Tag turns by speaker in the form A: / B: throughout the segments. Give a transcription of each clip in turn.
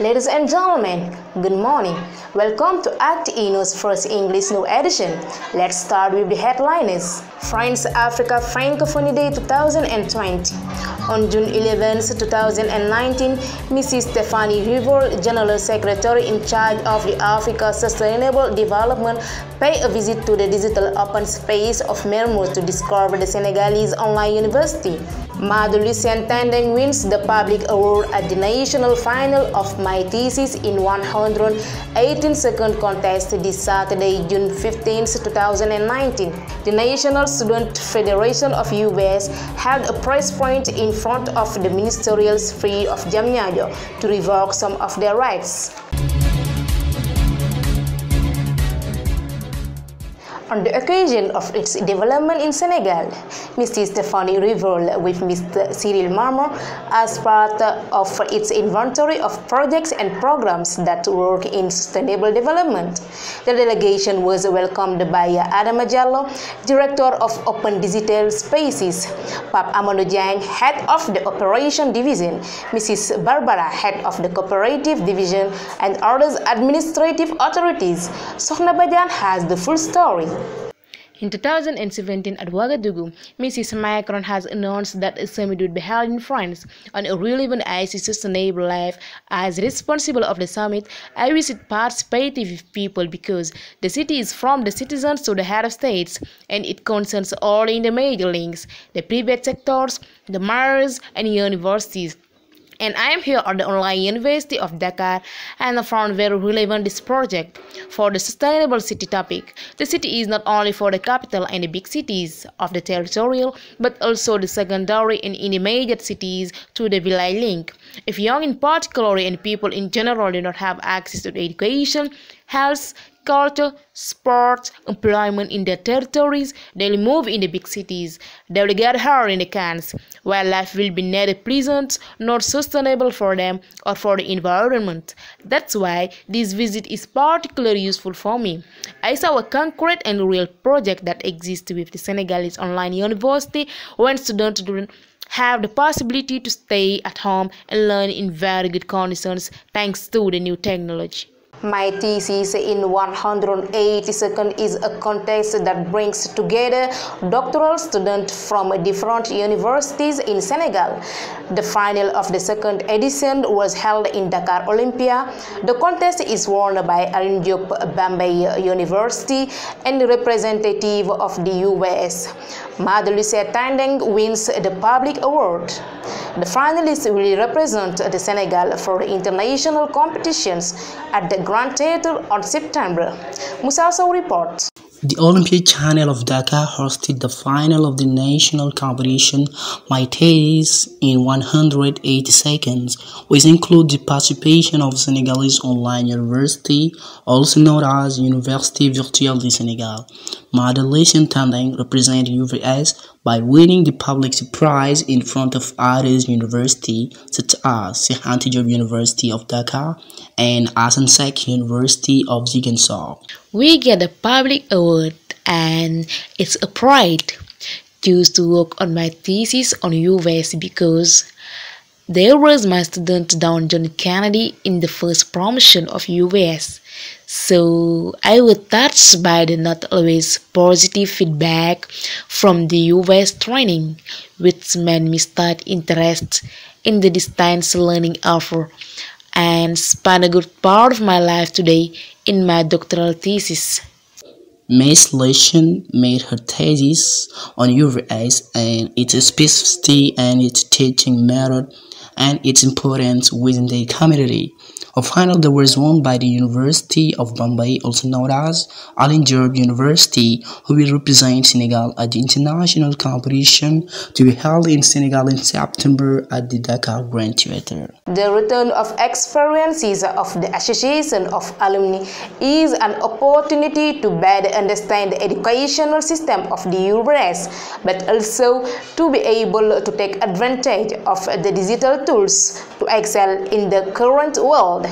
A: Ladies and gentlemen, good morning. Welcome to Actu Eno's first English new edition. Let's start with the headlines. France Africa Francophonie Day 2020. On June 11, 2019, Mrs. Stephanie Rivoll, General Secretary in charge of the Africa Sustainable Development, paid a visit to the digital open space of Mermoz to discover the Senegalese online university. Lucien Tandeng wins the public award at the national final of My Thesis in 118-second contest this Saturday, June 15, 2019. The National Student Federation of US held a press point in front of the ministerial spree of Diamniadio to revoke some of their rights. On the occasion of its development in Senegal, Mrs. Stephanie Rivoll with Mr. Cyril Marmor as part of its inventory of projects and programs that work in sustainable development. The delegation was welcomed by Adama Diallo, Director of Open Digital Spaces, Pape Amadou Dieng, Head of the Operation Division, Mrs. Barbara, Head of the Cooperative Division, and other administrative authorities. Sokhna Badiane has the full story.
B: In 2017 at Ouagadougou, Mrs. Macron has announced that a summit would be held in France on a relevant IC sustainable life. As responsible of the summit, I visit participative with people because the city is from the citizens to the head of states, and it concerns all in the major links, the private sectors, the mayors, and universities. And I am here at the Online University of Dakar and I found very relevant this project for the sustainable city topic. The city is not only for the capital and the big cities of the territorial, but also the secondary and intermediate cities to the village link. If young in particular and people in general do not have access to education, health, culture, sports, employment in their territories, they will move in the big cities. They will get hurt in the cans, where life will be neither pleasant nor sustainable for them or for the environment. That's why this visit is particularly useful for me. I saw a concrete and real project that exists with the Senegalese online university when students don't have the possibility to stay at home and learn in very good conditions thanks to the new technology.
A: My Thesis in 180 seconds is a contest that brings together doctoral students from different universities in Senegal. The final of the second edition was held in Dakar Olympia. The contest is won by Alioune Diop Bambey University and representative of the US. Lucien Tandeng wins the public award. The finalists will represent the Senegal for the international competitions at the Grand Theatre on September. Musa Sow reports.
C: The Olympic Channel of Dakar hosted the final of the national competition My Thesis in 180 seconds, which includes the participation of Senegalese Online University, also known as Université Virtuelle du Sénégal. Lucien Tandeng represented UVS by winning the public prize in front of others universities such as Cheikh Anta Diop University of Dakar and Assane Seck University of Ziguinchor.
B: We get a public award and it's a pride. Choose to work on my thesis on US because there was my student Down John Kennedy in the first promotion of US. So I was touched by the not always positive feedback from the US training, which made me start interest in the distance learning offer and spend a good part of my life today in my doctoral thesis.
C: Miss Lucien made her thesis on UVS and its specificity and its teaching method and its importance within the community. A final that was won by the University of Bambey, also known as Alioune Diop University, who will represent Senegal at the international competition to be held in Senegal in September at the Dakar Grand Theatre.
A: The return of experiences of the Association of Alumni is an opportunity to better understand the educational system of the US, but also to be able to take advantage of the digital tools to excel in the current world.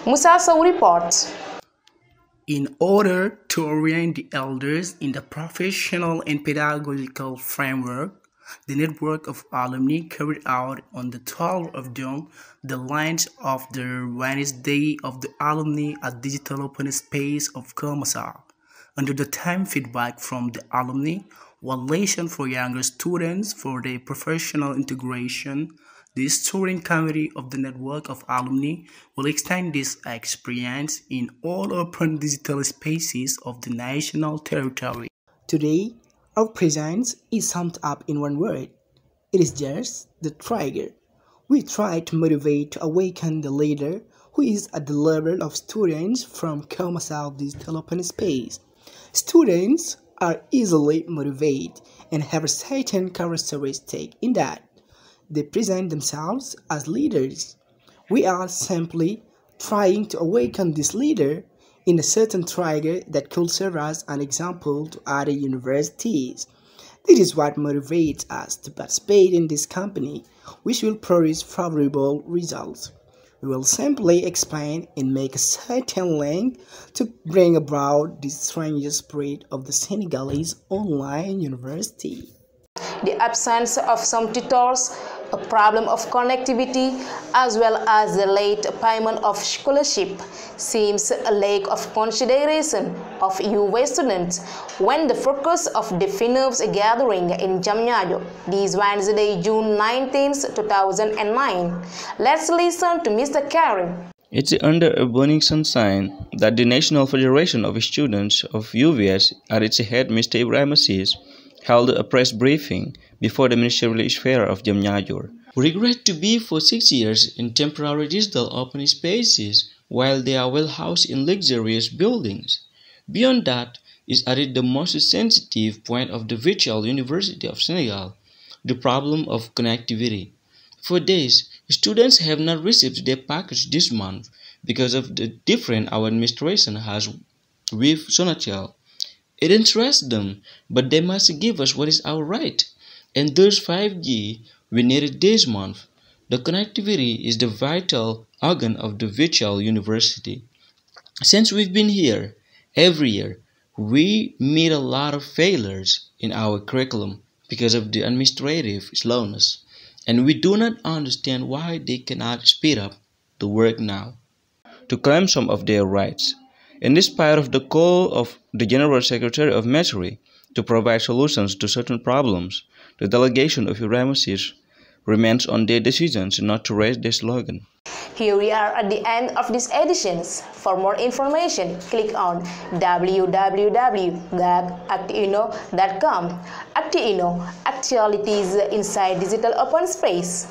A: Musa Sow reports.
C: In order to orient the elders in the professional and pedagogical framework, The network of alumni carried out on the 12th of June the launch of the Wednesday of the Alumni at Digital Open Space of Kermasal. Under the time feedback from the alumni, validation for younger students for their professional integration, the steering committee of the network of alumni will extend this experience in all open digital spaces of the national territory. Today, our presence is summed up in one word. It is just the trigger. We try to motivate to awaken the leader who is at the level of students from Kermasal Digital Open Space. Students are easily motivated and have a certain characteristic in that they present themselves as leaders. We are simply trying to awaken this leader in a certain trigger that could serve as an example to other universities. This is what motivates us to participate in this campaign, which will produce favorable results. We will simply explain and make a certain link to bring about the strange spirit of the Senegalese online university.
A: The absence of some tutors, a problem of connectivity, as well as the late payment of scholarship seems a lack of consideration of UV students when the focus of the FINURB's gathering in Diamniadio this Wednesday, June 19, 2009. Let's listen to Mr. Karim.
D: It's under a burning sunshine that the National Federation of Students of UVS, at its head Mr. Ibrahim Assis, held a press briefing before the ministerial sphere of Diamniadio. We regret to be for 6 years in temporary digital open spaces while they are well housed in luxurious buildings. Beyond that is added the most sensitive point of the virtual University of Senegal, the problem of connectivity. For days, students have not received their package this month because of the difference our administration has with Sonatel. It interests them, but they must give us what is our right. And those 5G we needed this month. The connectivity is the vital organ of the virtual university. Since we've been here, every year, we meet a lot of failures in our curriculum because of the administrative slowness, and we do not understand why they cannot speed up the work now to claim some of their rights. In spite of the call of the General Secretary of Ministry to provide solutions to certain problems, the delegation of Ibrahim Assis remains on their decisions not to raise their slogan.
A: Here we are at the end of this edition. For more information, click on www.actueno.com. Actu Eno, actualities inside digital open space.